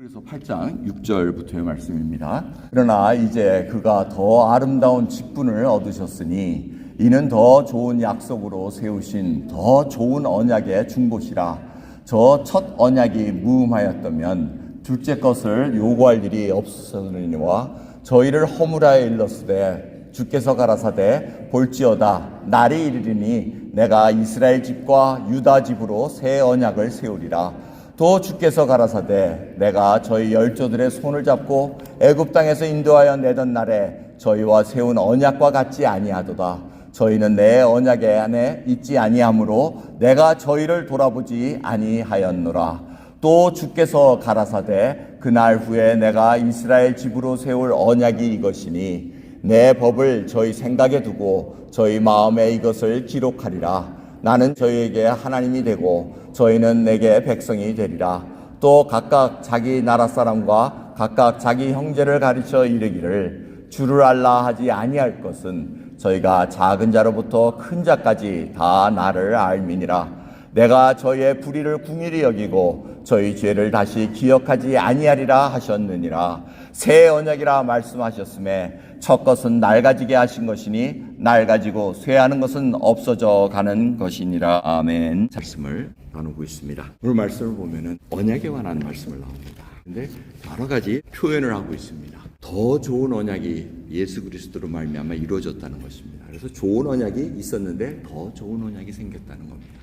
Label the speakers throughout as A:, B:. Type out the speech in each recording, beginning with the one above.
A: 히브리서 8장 6절부터의 말씀입니다. 그러나 이제 그가 더 아름다운 직분을 얻으셨으니 이는 더 좋은 약속으로 세우신 더 좋은 언약의 중보시라. 저 첫 언약이 무음하였다면 둘째 것을 요구할 일이 없었느니와 저희를 허물하여 일렀으되 주께서 가라사대 볼지어다 날이 이르리니 내가 이스라엘 집과 유다 집으로 새 언약을 세우리라. 또 주께서 가라사대 내가 저희 열조들의 손을 잡고 애굽 땅에서 인도하여 내던 날에 저희와 세운 언약과 같지 아니하도다. 저희는 내 언약에 안에 있지 아니하므로 내가 저희를 돌아보지 아니하였노라. 또 주께서 가라사대 그날 후에 내가 이스라엘 집으로 세울 언약이 이것이니 내 법을 저희 생각에 두고 저희 마음에 이것을 기록하리라. 나는 저희에게 하나님이 되고 저희는 내게 백성이 되리라. 또 각각 자기 나라 사람과 각각 자기 형제를 가르쳐 이르기를 주를 알라 하지 아니할 것은 저희가 작은 자로부터 큰 자까지 다 나를 알미니라. 내가 저희의 불의를 궁일히 여기고 저희 죄를 다시 기억하지 아니하리라 하셨느니라. 새 언약이라 말씀하셨음에 첫 것은 낡아지게 하신 것이니 낡아지고 쇠하는 것은 없어져 가는 것이니라. 아멘. 말씀을 나누고 있습니다. 오늘 말씀을 보면은 언약에 관한 말씀을 나옵니다. 근데 여러 가지 표현을 하고 있습니다. 더 좋은 언약이 예수 그리스도로 말미암아 이루어졌다는 것입니다. 그래서 좋은 언약이 있었는데 더 좋은 언약이 생겼다는 겁니다.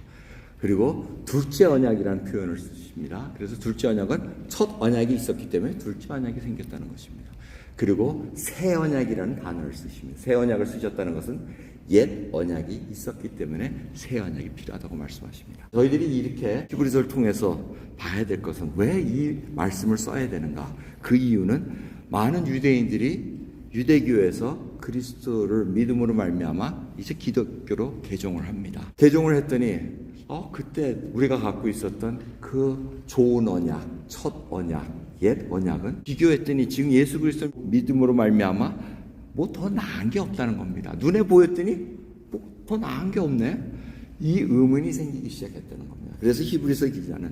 A: 그리고 둘째 언약이라는 표현을 쓰십니다. 그래서 둘째 언약은 첫 언약이 있었기 때문에 둘째 언약이 생겼다는 것입니다. 그리고 새 언약이라는 단어를 쓰십니다. 새 언약을 쓰셨다는 것은 옛 언약이 있었기 때문에 새 언약이 필요하다고 말씀하십니다. 저희들이 이렇게 히브리서를 통해서 봐야 될 것은 왜 이 말씀을 써야 되는가? 그 이유는 많은 유대인들이 유대교에서 그리스도를 믿음으로 말미암아 이제 기독교로 개종을 합니다. 개종을 했더니 그때 우리가 갖고 있었던 그 좋은 언약, 첫 언약, 옛 언약은 비교했더니 지금 예수 그리스도 믿음으로 말미암아 뭐 더 나은 게 없다는 겁니다. 눈에 보였더니 뭐 더 나은 게 없네. 이 의문이 생기기 시작했다는 겁니다. 그래서 히브리서 기자는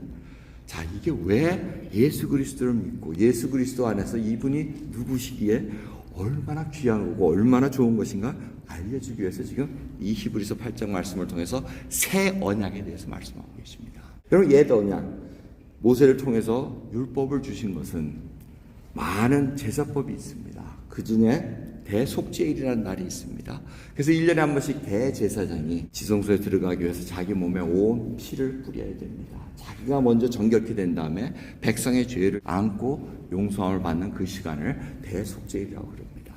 A: 자, 이게 왜 예수 그리스도를 믿고 예수 그리스도 안에서 이분이 누구시기에 얼마나 귀한 거고 얼마나 좋은 것인가 알려주기 위해서 지금 이 히브리서 8장 말씀을 통해서 새 언약에 대해서 말씀하고 계십니다. 여러분, 옛 언약 모세를 통해서 율법을 주신 것은 많은 제사법이 있습니다. 그 중에 대속죄일이라는 날이 있습니다. 그래서 1년에 한 번씩 대제사장이 지성소에 들어가기 위해서 자기 몸에 온 피를 뿌려야 됩니다. 자기가 먼저 정결케 된 다음에 백성의 죄를 안고 용서함을 받는 그 시간을 대속죄일이라고 그럽니다.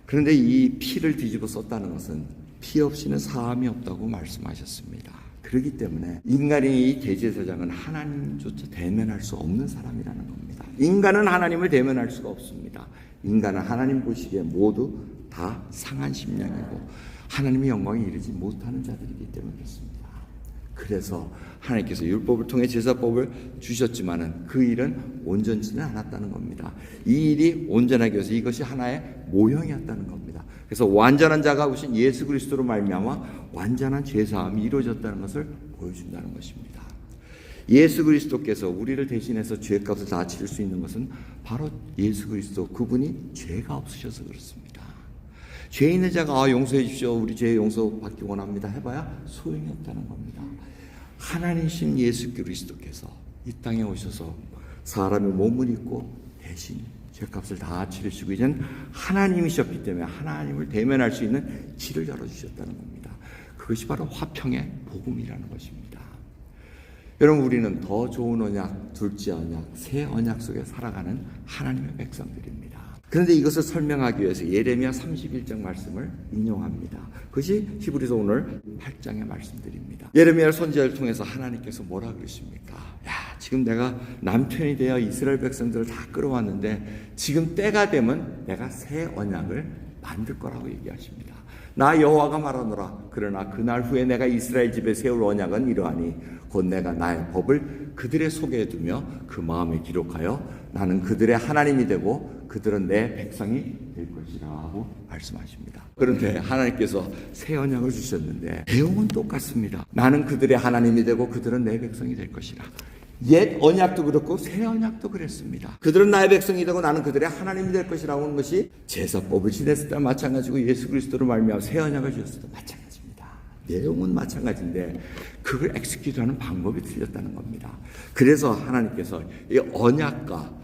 A: 그런데 이 피를 뒤집어 썼다는 것은 피 없이는 사함이 없다고 말씀하셨습니다. 그렇기 때문에 인간이 이 대제사장은 하나님조차 대면할 수 없는 사람이라는 겁니다. 인간은 하나님을 대면할 수가 없습니다. 인간은 하나님 보시기에 모두 다 상한 심령이고 하나님의 영광에 이르지 못하는 자들이기 때문에 그렇습니다. 그래서 하나님께서 율법을 통해 제사법을 주셨지만은 그 일은 온전치는 않았다는 겁니다. 이 일이 온전하기 위해서 이것이 하나의 모형이었다는 겁니다. 그래서 완전한 자가 오신 예수 그리스도로 말미암아 완전한 죄사함이 이루어졌다는 것을 보여준다는 것입니다. 예수 그리스도께서 우리를 대신해서 죄값을 다 치를 수 있는 것은 바로 예수 그리스도, 그분이 죄가 없으셔서 그렇습니다. 죄 있는 자가 용서해 주십시오, 우리 죄 용서받기 원합니다 해봐야 소용이 없다는 겁니다. 하나님이신 예수 그리스도께서 이 땅에 오셔서 사람의 몸을 입고 대신 죄값을 다 치르시고 이제는 하나님이셨기 때문에 하나님을 대면할 수 있는 길을 열어주셨다는 겁니다. 그것이 바로 화평의 복음이라는 것입니다. 여러분, 우리는 더 좋은 언약, 둘째 언약, 새 언약 속에 살아가는 하나님의 백성들입니다. 그런데 이것을 설명하기 위해서 예레미야 31장 말씀을 인용합니다. 그것이 히브리서 오늘 8장의 말씀들입니다. 예레미야 선지자를 통해서 하나님께서 뭐라 그러십니까? 지금 내가 남편이 되어 이스라엘 백성들을 다 끌어왔는데 지금 때가 되면 내가 새 언약을 만들 거라고 얘기하십니다. 나 여호와가 말하노라. 그러나 그날 후에 내가 이스라엘 집에 세울 언약은 이러하니 곧 내가 나의 법을 그들의 속에 두며 그 마음에 기록하여 나는 그들의 하나님이 되고 그들은 내 백성이 될 것이라 하고 말씀하십니다. 그런데 하나님께서 새 언약을 주셨는데 내용은 똑같습니다. 나는 그들의 하나님이 되고 그들은 내 백성이 될 것이라. 옛 언약도 그렇고 새 언약도 그랬습니다. 그들은 나의 백성이 되고 나는 그들의 하나님이 될 것이라고 하는 것이 제사법을 지냈을 때와 마찬가지고 예수 그리스도로 말미암아 새 언약을 주셨을 때 마찬가지입니다. 내용은 마찬가지인데 그걸 엑스큐트하는 방법이 틀렸다는 겁니다. 그래서 하나님께서 이 언약과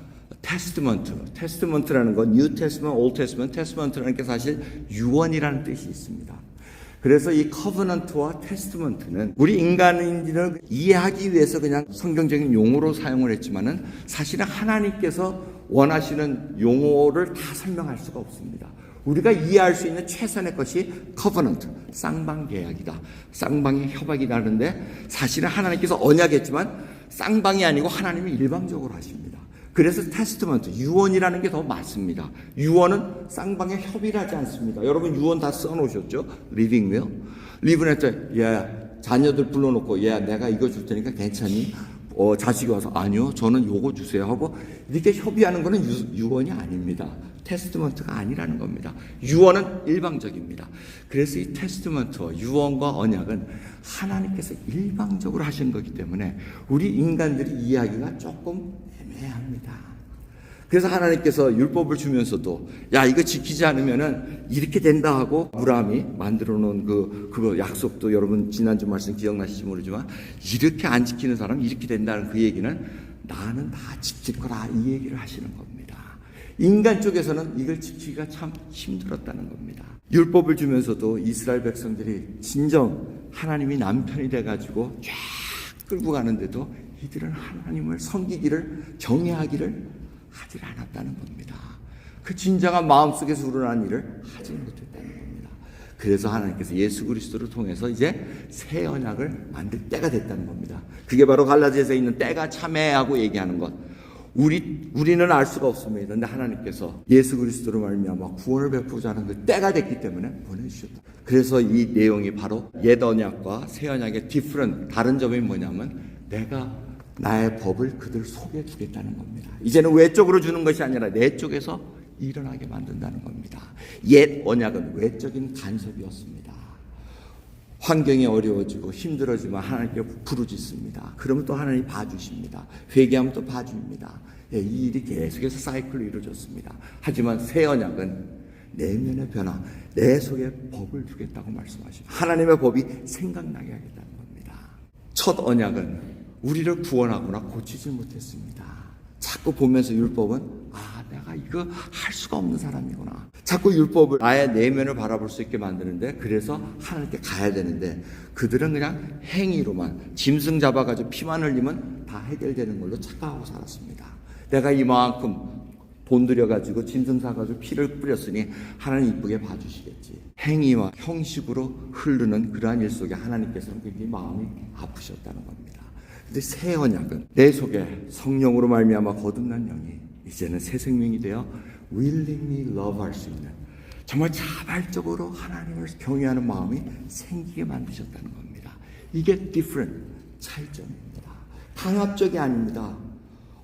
A: 테스트먼트라는 건 뉴 테스트먼트, 올드 테스트먼트, 테스트먼트라는 게 사실 유언이라는 뜻이 있습니다. 그래서 이 커버넌트와 테스트먼트는 우리 인간인들을 이해하기 위해서 그냥 성경적인 용어로 사용을 했지만은 사실은 하나님께서 원하시는 용어를 다 설명할 수가 없습니다. 우리가 이해할 수 있는 최선의 것이 커버넌트, 쌍방 계약이다. 쌍방의 협약이다 하는데 사실은 하나님께서 언약했지만 쌍방이 아니고 하나님이 일방적으로 하십니다. 그래서 테스트먼트, 유언이라는 게 더 맞습니다. 유언은 쌍방의 협의를 하지 않습니다. 여러분 유언 다 써놓으셨죠? 리빙 윌. 리브할 때 자녀들 불러놓고 내가 이거 줄 테니까 괜찮니? 자식이 와서 아니요 저는 요거 주세요 하고 이렇게 협의하는 거는 유언이 아닙니다. 테스트먼트가 아니라는 겁니다. 유언은 일방적입니다. 그래서 이 테스트먼트와 유언과 언약은 하나님께서 일방적으로 하신 거기 때문에 우리 인간들이 이해하기가 조금 애매합니다. 그래서 하나님께서 율법을 주면서도 이거 지키지 않으면은 이렇게 된다 하고 아브라함이 만들어 놓은 그거 약속도 여러분 지난주 말씀 기억나실지 모르지만 이렇게 안 지키는 사람 이렇게 된다는 그 얘기는 나는 다 지킬 거라 이 얘기를 하시는 겁니다. 인간 쪽에서는 이걸 지키기가 참 힘들었다는 겁니다. 율법을 주면서도 이스라엘 백성들이 진정 하나님이 남편이 돼가지고 쫙 끌고 가는데도 이들은 하나님을 섬기기를 경외하기를 하지 않았다는 겁니다. 그 진정한 마음속에서 우러난 일을 하지 못했다는 겁니다. 그래서 하나님께서 예수 그리스도를 통해서 이제 새 언약을 만들 때가 됐다는 겁니다. 그게 바로 갈라디아서에 있는 때가 참해하고 얘기하는 것. 우리는 알 수가 없습니다. 그런데 하나님께서 예수 그리스도로 말미암아 구원을 베푸고자 하는 그 때가 됐기 때문에 보내주셨다. 그래서 이 내용이 바로 옛 언약과 새 언약의 다른 점이 뭐냐면 내가 나의 법을 그들 속에 두겠다는 겁니다. 이제는 외적으로 주는 것이 아니라 내 쪽에서 일어나게 만든다는 겁니다. 옛 언약은 외적인 간섭이었습니다. 환경이 어려워지고 힘들어지면 하나님께 부르짖습니다. 그러면 또 하나님이 봐주십니다. 회개하면 또 봐줍니다. 이 일이 계속해서 사이클로 이루어졌습니다. 하지만 새 언약은 내면의 변화, 내 속에 법을 두겠다고 말씀하십니다. 하나님의 법이 생각나게 하겠다는 겁니다. 첫 언약은 우리를 구원하거나 고치지 못했습니다. 자꾸 보면서 율법은 내가 이거 할 수가 없는 사람이구나. 자꾸 율법을 나의 내면을 바라볼 수 있게 만드는데 그래서 하나님께 가야 되는데 그들은 그냥 행위로만 짐승 잡아가지고 피만 흘리면 다 해결되는 걸로 착각하고 살았습니다. 내가 이만큼 돈 들여가지고 짐승 사가지고 피를 뿌렸으니 하나님 이쁘게 봐주시겠지. 행위와 형식으로 흐르는 그러한 일 속에 하나님께서는 굉장히 마음이 아프셨다는 겁니다. 근데 새 언약은 내 속에 성령으로 말미암아 거듭난 영이 이제는 새 생명이 되어 willingly love 할 수 있는 정말 자발적으로 하나님을 경외하는 마음이 생기게 만드셨다는 겁니다. 이게 different, 차이점입니다. 강압적이 아닙니다.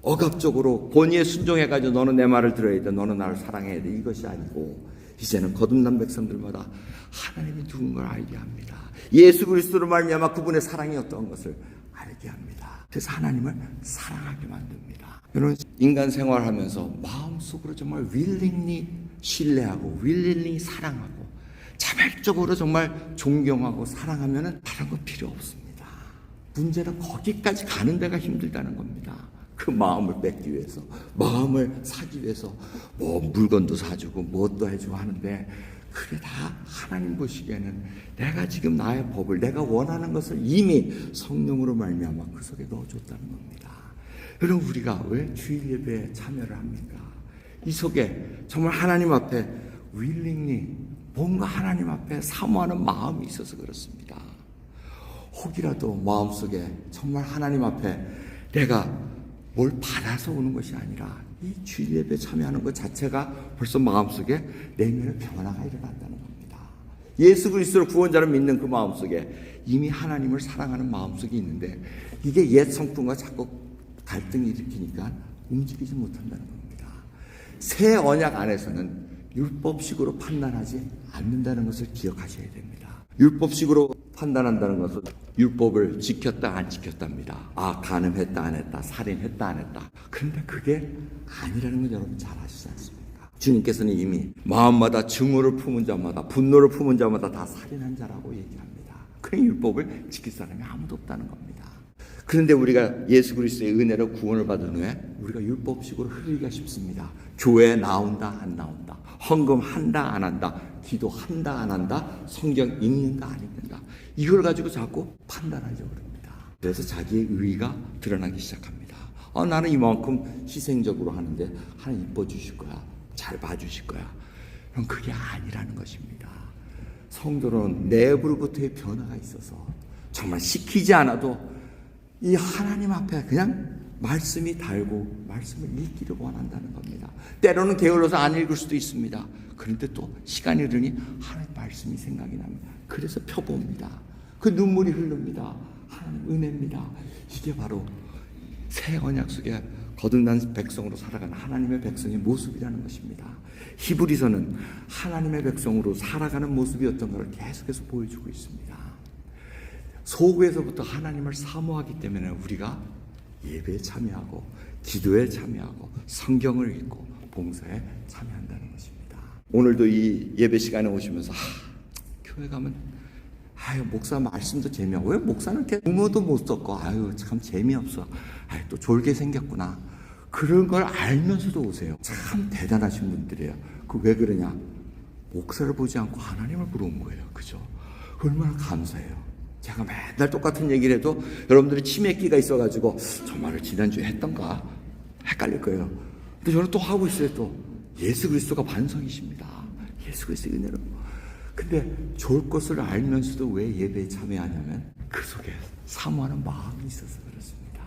A: 억압적으로 본의에 순종해가지고 너는 내 말을 들어야 돼, 너는 나를 사랑해야 돼, 이것이 아니고 이제는 거듭난 백성들마다 하나님이 누군 걸 알게 합니다. 예수 그리스도로 말미암아 그분의 사랑이 어떤 것을 알게 합니다. 그래서 하나님을 사랑하게 만듭니다. 여러분 인간 생활하면서 마음속으로 정말 willingly 신뢰하고 willingly 사랑하고 자발적으로 정말 존경하고 사랑하면 다른 거 필요 없습니다. 문제는 거기까지 가는 데가 힘들다는 겁니다. 그 마음을 뺏기 위해서, 마음을 사기 위해서 뭐 물건도 사주고 뭣도 해주고 하는데 그게 다 하나님 보시기에는 내가 지금 나의 법을 내가 원하는 것을 이미 성령으로 말미암아 그 속에 넣어줬다는 겁니다. 여러분 우리가 왜 주일 예배에 참여를 합니까? 이 속에 정말 하나님 앞에 willingly 뭔가 하나님 앞에 사모하는 마음이 있어서 그렇습니다. 혹이라도 마음속에 정말 하나님 앞에 내가 뭘 받아서 오는 것이 아니라 이 주일 예배에 참여하는 것 자체가 벌써 마음속에 내면의 변화가 일어난다는 겁니다. 예수 그리스도를 구원자를 믿는 그 마음속에 이미 하나님을 사랑하는 마음속에 있는데 이게 옛 성품과 자꾸 갈등이 일으키니까 움직이지 못한다는 겁니다. 새 언약 안에서는 율법식으로 판단하지 않는다는 것을 기억하셔야 됩니다. 율법식으로 판단한다는 것은 율법을 지켰다 안 지켰답니다. 아, 간음했다 안 했다, 살인했다 안 했다. 그런데 그게 아니라는 건 여러분 잘 아시지 않습니까? 주님께서는 이미 마음마다 증오를 품은 자마다, 분노를 품은 자마다 다 살인한 자라고 얘기합니다. 그 율법을 지킬 사람이 아무도 없다는 겁니다. 그런데 우리가 예수 그리스도의 은혜로 구원을 받은 후에 우리가 율법식으로 흐르기가 쉽습니다. 교회에 나온다 안 나온다, 헌금한다 안 한다, 기도한다 안 한다, 성경 읽는다 안 읽는다, 이걸 가지고 자꾸 판단하려고 합니다. 그래서 자기의 의의가 드러나기 시작합니다. 나는 이만큼 희생적으로 하는데 하나님 이뻐 주실 거야, 잘 봐주실 거야. 그럼 그게 아니라는 것입니다. 성도는 내부로부터의 변화가 있어서 정말 시키지 않아도 이 하나님 앞에 그냥 말씀이 달고 말씀을 읽기를 원한다는 겁니다. 때로는 게을러서 안 읽을 수도 있습니다. 그런데 또 시간이 흐르니 하나님 말씀이 생각이 납니다. 그래서 펴봅니다. 그 눈물이 흐릅니다. 하나님 은혜입니다. 이게 바로 새 언약 속에 거듭난 백성으로 살아가는 하나님의 백성의 모습이라는 것입니다. 히브리서는 하나님의 백성으로 살아가는 모습이 어떤 걸 계속해서 보여주고 있습니다. 소구에서부터 하나님을 사모하기 때문에 우리가 예배에 참여하고 기도에 참여하고 성경을 읽고 봉사에 참여한다는 것입니다. 오늘도 이 예배 시간에 오시면서 교회 가면 목사 말씀도 재미없고, 왜 목사는 이렇게 유머도 못 섞어, 참 재미없어, 또 졸게 생겼구나, 그런 걸 알면서도 오세요. 참 대단하신 분들이에요. 그 왜 그러냐? 목사를 보지 않고 하나님을 보러 온 거예요. 그죠? 얼마나 감사해요. 제가 맨날 똑같은 얘기를 해도 여러분들이 치맥기가 있어가지고 저 말을 지난주에 했던가 헷갈릴 거예요. 근데 저는 또 하고 있어요. 또 예수 그리스도가 반성이십니다. 예수 그리스도의 은혜로. 근데 좋을 것을 알면서도 왜 예배에 참여하냐면 그 속에 사모하는 마음이 있어서 그렇습니다.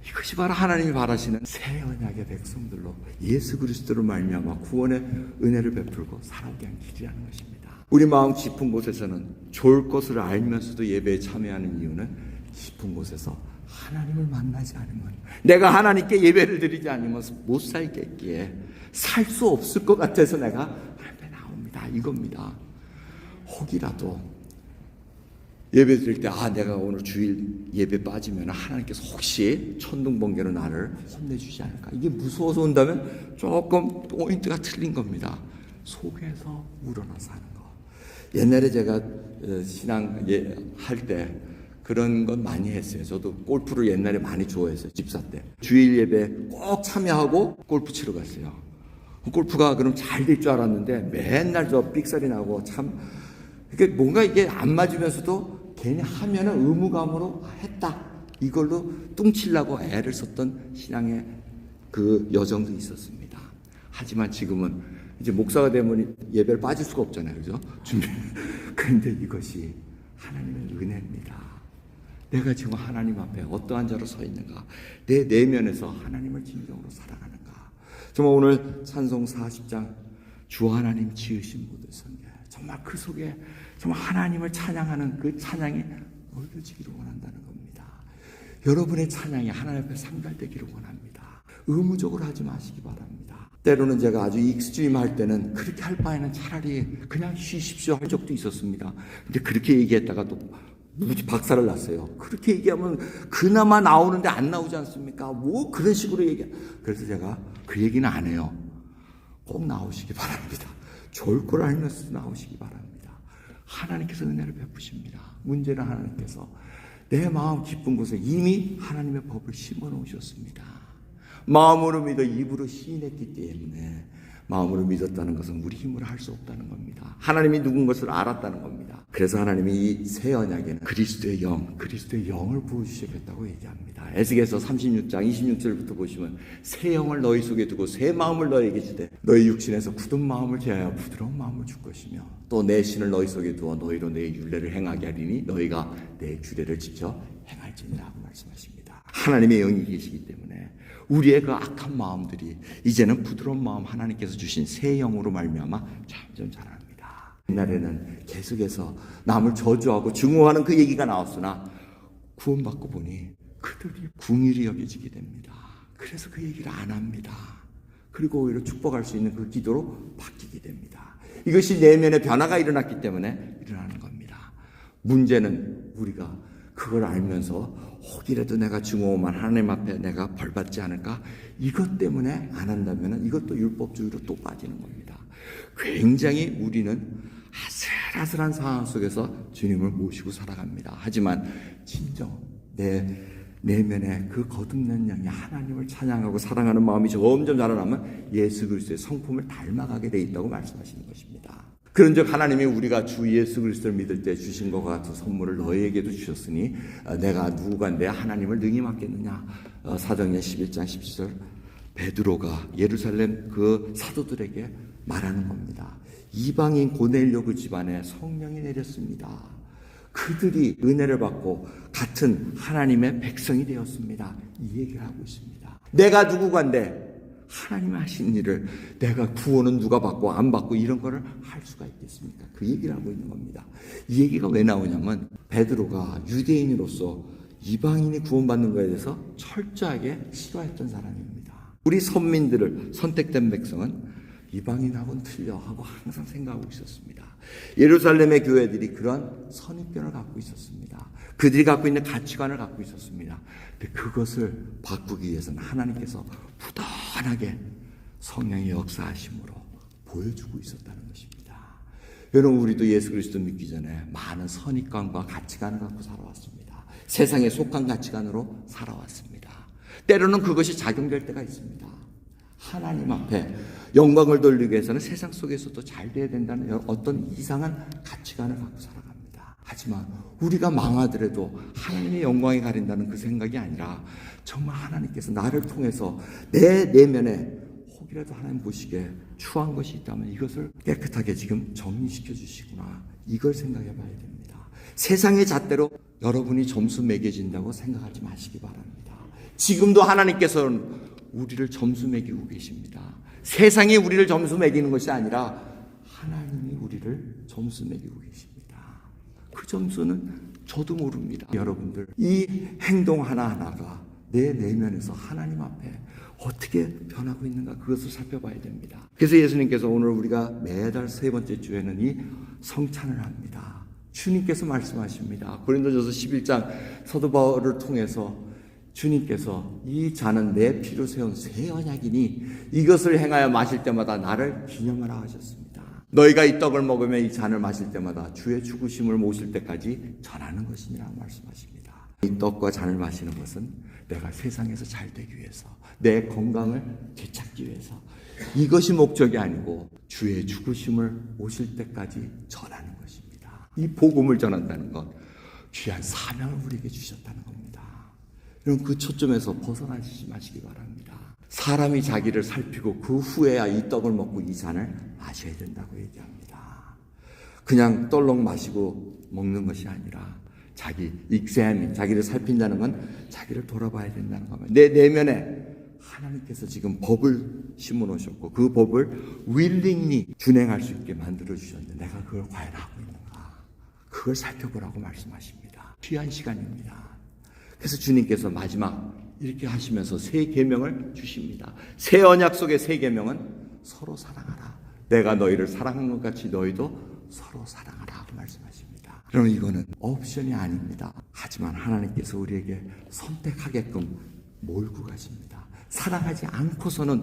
A: 이것이 바로 하나님이 바라시는 새 언약의 백성들로 예수 그리스도로 말미암아 구원의 은혜를 베풀고 살아오게 한 길이라는 것입니다. 우리 마음 깊은 곳에서는 좋을 것을 알면서도 예배에 참여하는 이유는 깊은 곳에서 하나님을 만나지 않으면, 내가 하나님께 예배를 드리지 않으면 못 살겠기에, 살 수 없을 것 같아서 내가 하나님께 나옵니다. 이겁니다. 혹이라도 예배 드릴 때 내가 오늘 주일 예배 빠지면 하나님께서 혹시 천둥번개로 나를 혼내주지 않을까, 이게 무서워서 온다면 조금 포인트가 틀린 겁니다. 속에서 우러나서 하는 거. 옛날에 제가 신앙 할 때 그런 건 많이 했어요. 저도 골프를 옛날에 많이 좋아했어요. 집사 때 주일 예배 꼭 참여하고 골프 치러 갔어요. 골프가 그럼 잘 될 줄 알았는데 맨날 저 삑사리 나고, 참 이게 뭔가 이게 안 맞으면서도 괜히 하면은 의무감으로 했다, 이걸로 뚱치려고 애를 썼던 신앙의 그 여정도 있었습니다. 하지만 지금은 이제 목사가 되면 예배를 빠질 수가 없잖아요. 그죠? 그런데 이것이 하나님의 은혜입니다. 내가 지금 하나님 앞에 어떠한 자로 서 있는가, 내 내면에서 하나님을 진정으로 사랑하는가. 정말 오늘 찬송 40장 주 하나님 지으신 모든 성경, 정말 그 속에 정말 하나님을 찬양하는 그 찬양이 올려지기를 원한다는 겁니다. 여러분의 찬양이 하나님 앞에 상달되기를 원합니다. 의무적으로 하지 마시기 바랍니다. 때로는 제가 아주 익스트림 할 때는 그렇게 할 바에는 차라리 그냥 쉬십시오 할 적도 있었습니다. 근데 그렇게 얘기했다가 또 박살을 났어요. 그렇게 얘기하면 그나마 나오는데 안 나오지 않습니까? 뭐 그런 식으로 그래서 제가 그 얘기는 안 해요. 꼭 나오시기 바랍니다. 좋을 걸 알면서도 나오시기 바랍니다. 하나님께서 은혜를 베푸십니다. 문제는 하나님께서 내 마음 깊은 곳에 이미 하나님의 법을 심어 놓으셨습니다. 마음으로 믿어 입으로 시인했기 때문에, 마음으로 믿었다는 것은 우리 힘으로 할 수 없다는 겁니다. 하나님이 누군 것을 알았다는 겁니다. 그래서 하나님이 이 새 언약에는 그리스도의 영을 부어주시겠다고 얘기합니다. 에스겔서 36장 26절부터 보시면 새 영을 너희 속에 두고 새 마음을 너희에게 주되 너희 육신에서 굳은 마음을 제하여 부드러운 마음을 줄 것이며, 또 내 신을 너희 속에 두어 너희로 내 율례를 행하게 하리니 너희가 내 규례를 지켜 행할지니라 말씀하십니다. 하나님의 영이 계시기 때문에 우리의 그 악한 마음들이 이제는 부드러운 마음, 하나님께서 주신 새 영으로 말미암아 점점 자랍니다. 옛날에는 계속해서 남을 저주하고 증오하는 그 얘기가 나왔으나 구원받고 보니 그들이 궁일이 여겨지게 됩니다. 그래서 그 얘기를 안 합니다. 그리고 오히려 축복할 수 있는 그 기도로 바뀌게 됩니다. 이것이 내면의 변화가 일어났기 때문에 일어나는 겁니다. 문제는 우리가 그걸 알면서 혹이라도 내가 증오만 하나님 앞에 내가 벌받지 않을까? 이것 때문에 안 한다면 이것도 율법주의로 또 빠지는 겁니다. 굉장히 우리는 아슬아슬한 상황 속에서 주님을 모시고 살아갑니다. 하지만 진정 내 내면에 그 거듭난 영이 하나님을 찬양하고 사랑하는 마음이 점점 자라나면 예수 그리스도의 성품을 닮아가게 돼 있다고 말씀하시는 것입니다. 그런즉 하나님이 우리가 주 예수 그리스도를 믿을 때 주신 것과 같은 선물을 너희에게도 주셨으니 내가 누구간데 하나님을 능히 맡겠느냐. 사도행전 11장 17절 베드로가 예루살렘 그 사도들에게 말하는 겁니다. 이방인 고넬료 그 집안에 성령이 내렸습니다. 그들이 은혜를 받고 같은 하나님의 백성이 되었습니다. 이 얘기를 하고 있습니다. 내가 누구간데 하나님이 하신 일을 내가 구원은 누가 받고 안 받고 이런 거를 할 수가 있겠습니까? 그 얘기를 하고 있는 겁니다. 이 얘기가 왜 나오냐면 베드로가 유대인으로서 이방인이 구원받는 것에 대해서 철저하게 싫어했던 사람입니다. 우리 선민들을 선택된 백성은 이방인하고는 틀려 하고 항상 생각하고 있었습니다. 예루살렘의 교회들이 그런 선입견을 갖고 있었습니다. 그들이 갖고 있는 가치관을 갖고 있었습니다. 근데 그것을 바꾸기 위해서는 하나님께서 부단하게 성령의 역사하심으로 보여주고 있었다는 것입니다. 여러분, 우리도 예수 그리스도 믿기 전에 많은 선입관과 가치관을 갖고 살아왔습니다. 세상에 속한 가치관으로 살아왔습니다. 때로는 그것이 작용될 때가 있습니다. 하나님 앞에 영광을 돌리기 위해서는 세상 속에서도 잘 돼야 된다는 어떤 이상한 가치관을 갖고 살아갑니다. 하지만 우리가 망하더라도 하나님의 영광이 가린다는 그 생각이 아니라 정말 하나님께서 나를 통해서 내 내면에 혹이라도 하나님 보시기에 추한 것이 있다면 이것을 깨끗하게 지금 정리시켜 주시구나. 이걸 생각해 봐야 됩니다. 세상의 잣대로 여러분이 점수 매겨진다고 생각하지 마시기 바랍니다. 지금도 하나님께서는 우리를 점수 매기고 계십니다. 세상이 우리를 점수 매기는 것이 아니라 하나님이 우리를 점수 매기고 계십니다. 그 점수는 저도 모릅니다. 여러분들, 이 행동 하나하나가 내 내면에서 하나님 앞에 어떻게 변하고 있는가 그것을 살펴봐야 됩니다. 그래서 예수님께서 오늘 우리가 매달 세 번째 주에는 이 성찬을 합니다. 주님께서 말씀하십니다. 고린도전서 11장 사도 바울을 통해서 주님께서 이 잔은 내 피로 세운 새 언약이니 이것을 행하여 마실 때마다 나를 기념하라 하셨습니다. 너희가 이 떡을 먹으며 이 잔을 마실 때마다 주의 죽으심을 모실 때까지 전하는 것이니라고 말씀하십니다. 이 떡과 잔을 마시는 것은 내가 세상에서 잘 되기 위해서, 내 건강을 되찾기 위해서, 이것이 목적이 아니고 주의 죽으심을 모실 때까지 전하는 것입니다. 이 복음을 전한다는 것, 귀한 사명을 우리에게 주셨다는 겁니다. 여러분, 그 초점에서 벗어나지 마시기 바랍니다. 사람이 자기를 살피고 그 후에야 이 떡을 먹고 이 잔을 마셔야 된다고 얘기합니다. 그냥 떨렁 마시고 먹는 것이 아니라 자기 익셈, 자기를 살핀다는 건 자기를 돌아봐야 된다는 겁니다. 내 내면에 하나님께서 지금 법을 심어 놓으셨고 그 법을 willingly 준행할 수 있게 만들어 주셨는데 내가 그걸 과연 하고 있는가? 그걸 살펴보라고 말씀하십니다. 귀한 시간입니다. 그래서 주님께서 마지막 이렇게 하시면서 새 계명을 주십니다. 새 언약 속의 새 계명은 서로 사랑하라. 내가 너희를 사랑한 것 같이 너희도 서로 사랑하라 하고 말씀하십니다. 여러분, 이거는 옵션이 아닙니다. 하지만 하나님께서 우리에게 선택하게끔 몰고 가십니다. 사랑하지 않고서는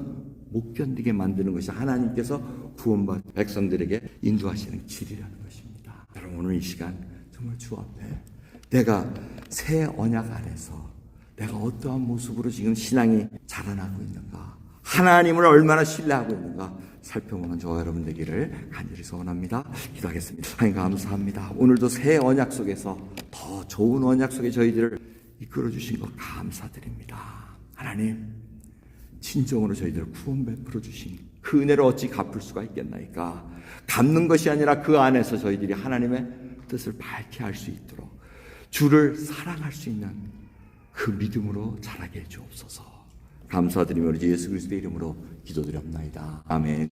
A: 못 견디게 만드는 것이 하나님께서 구원받은 백성들에게 인도하시는 길이라는 것입니다. 여러분, 오늘 이 시간 정말 주 앞에 내가 새 언약 안에서 내가 어떠한 모습으로 지금 신앙이 자라나고 있는가, 하나님을 얼마나 신뢰하고 있는가 살펴보는 저와 여러분 되기를 간절히 소원합니다. 기도하겠습니다. 하나님 감사합니다. 오늘도 새 언약 속에서 더 좋은 언약 속에 저희들을 이끌어 주신 것 감사드립니다. 하나님, 진정으로 저희들을 구원 베풀어 주신 그 은혜를 어찌 갚을 수가 있겠나이까. 갚는 것이 아니라 그 안에서 저희들이 하나님의 뜻을 밝게 할 수 있도록 주를 사랑할 수 있는 그 믿음으로 자라게 해 주옵소서. 감사드리며 우리 예수 그리스도의 이름으로 기도드립니다. 아멘.